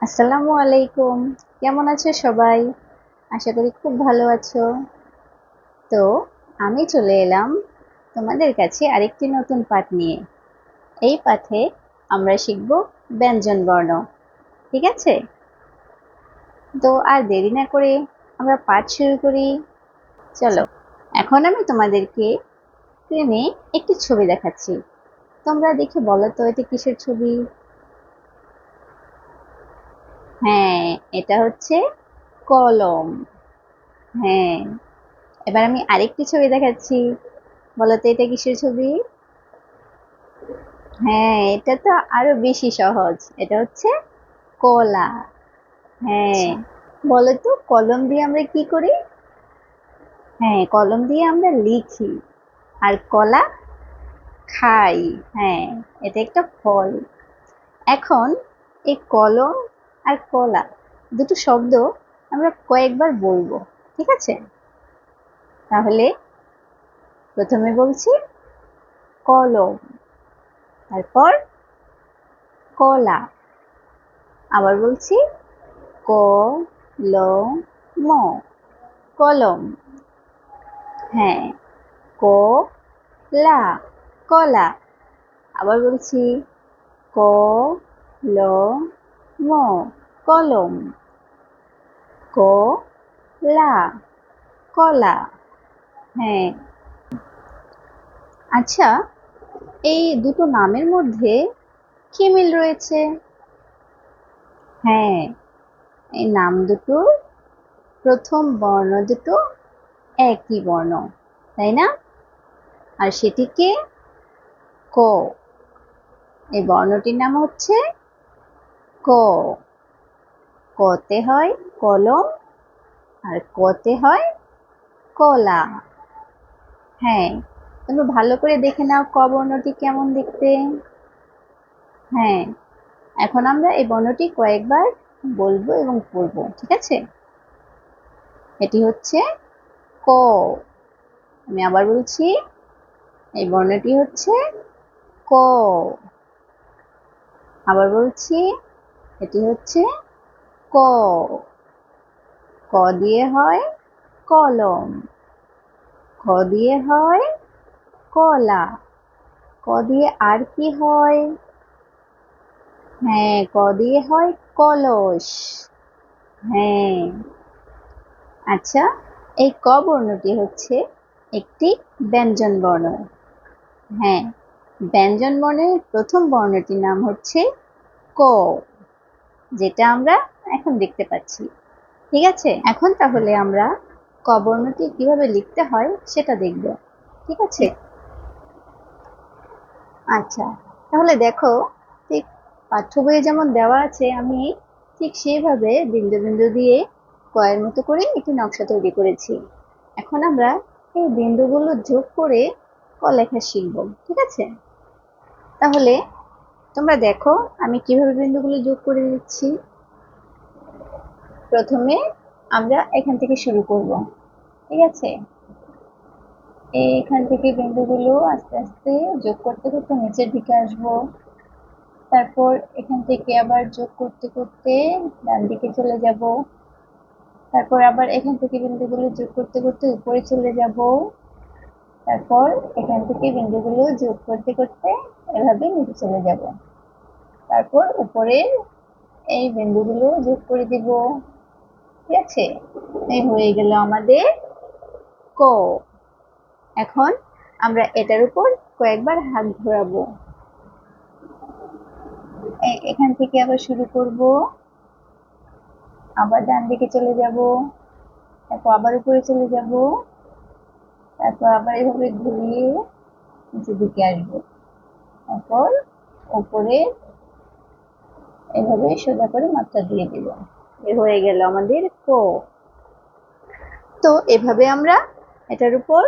আসসালামু আলাইকুম। কেমন আছো সবাই? আশা করি খুব ভালো আছো। তো আমি চলে এলাম তোমাদের কাছে আরেকটি নতুন পাঠ নিয়ে। এই পাঠে আমরা শিখব ব্যঞ্জন বর্ণ। ঠিক আছে? তো আর দেরি না করে আমরা পাঠ শুরু করি। চলো, এখন আমি তোমাদেরকে স্ক্রিনে একটি ছবি দেখাচ্ছি। তোমরা দেখে বলো তো এটা কিসের ছবি? হ্যাঁ, এটা হচ্ছে কলম। হ্যাঁ, এবার আমি আরেকটি ছবি দেখাচ্ছি। বলো তো এটা কিসের ছবি? হ্যাঁ, এটা তো আরো বেশি সহজ। এটা হচ্ছে কলা। হ্যাঁ, বলো তো কলম দিয়ে আমরা কি করি? হ্যাঁ, কলম দিয়ে আমরা লিখি। আর কলা খাই। হ্যাঁ, এটা একটা ফল। এখন এই কলম আর কলা দুটো শব্দ আমরা কয়েকবার বলবো। ঠিক আছে? তাহলে প্রথমে বলছি কলম, তারপর কলা, আবার বলছি ক ল ম, কলম। হ্যাঁ, ক লা, কলা। আবার বলছি ক ল ম, কলম। ক লা, কলা। হ্যাঁ, আচ্ছা, এই দুটো নামের মধ্যে কি মিল রয়েছে? হ্যাঁ, এই নাম দুটোর প্রথম বর্ণ দুটো একই বর্ণ, তাই না? আর সেটিকে ক। এই বর্ণটির নাম হচ্ছে ক। কতে হয় কলম আর কতে হয় কলা। হ্যাঁ, তুমি ভালো করে দেখে নাও ক বর্ণটি কেমন দেখতে। হ্যাঁ, এখন আমরা এই বর্ণটি কয়েকবার বলবো এবং পড়বো। ঠিক আছে? এটি হচ্ছে ক। আমি আবার বলছি, এই বর্ণটি হচ্ছে ক। আবার বলছি, এটি হচ্ছে ক। ক দিয়ে হয় কলম, খ দিয়ে হয় কলা। ক দিয়ে আর কি হয়? হ্যাঁ, ক দিয়ে হয় কলস। হ্যাঁ, আচ্ছা, এই ক বর্ণটি হচ্ছে একটি ব্যঞ্জন বর্ণ। হ্যাঁ, ব্যঞ্জন বর্ণের প্রথম বর্ণটির নাম হচ্ছে ক, যেটা আমরা এখন দেখতে পাচ্ছি। ঠিক আছে? এখন তাহলে আমরা ক বর্ণটি কিভাবে লিখতে হয় সেটা দেখব। ঠিক আছে? আচ্ছা, তাহলে দেখো, ঠিক পাঠ্য বইয়ে যেমন দেওয়া আছে আমি ঠিক সেইভাবে বিন্দু বিন্দু দিয়ে কয়ের মতো করে একটি নকশা তৈরি করেছি। এখন আমরা এই বিন্দুগুলো যোগ করে ক লেখা শিখব। ঠিক আছে? তাহলে তোমরা দেখো আমি কিভাবে বিন্দুগুলো যোগ করে দিচ্ছি। প্রথমে আমরা এখান থেকে শুরু করব। ঠিক আছে? এখান থেকে বিন্দুগুলো আস্তে আস্তে যোগ করতে করতে নিচের দিকে আসবো। তারপর এখান থেকে আবার যোগ করতে করতে ডান দিকে চলে যাব। তারপর আবার এখান থেকে বিন্দুগুলো যোগ করতে করতে উপরে চলে যাব। তারপর এখান থেকে বিন্দুগুলো যোগ করতে করতে এভাবে নিচে চলে যাব। তারপর উপরে এই বিন্দুগুলো যোগ করে দিব। ঠিক আছে? এই হয়ে গেল আমাদের ক। এখন আমরা এটার উপর কয়েকবার হাত ঘোরাবো। এখান থেকে আবার শুরু করব, আবার ডান দিকে চলে যাব, তারপর আবার উপরে চলে যাব, তারপর আবার এভাবে ঘুরিয়ে নিচের দিকে আসবো। তারপর উপরে এভাবে সোজা করে মাত্রা দিয়ে দিব। এ হয়ে গেল আমাদের ক। তো এভাবে আমরা এটার উপর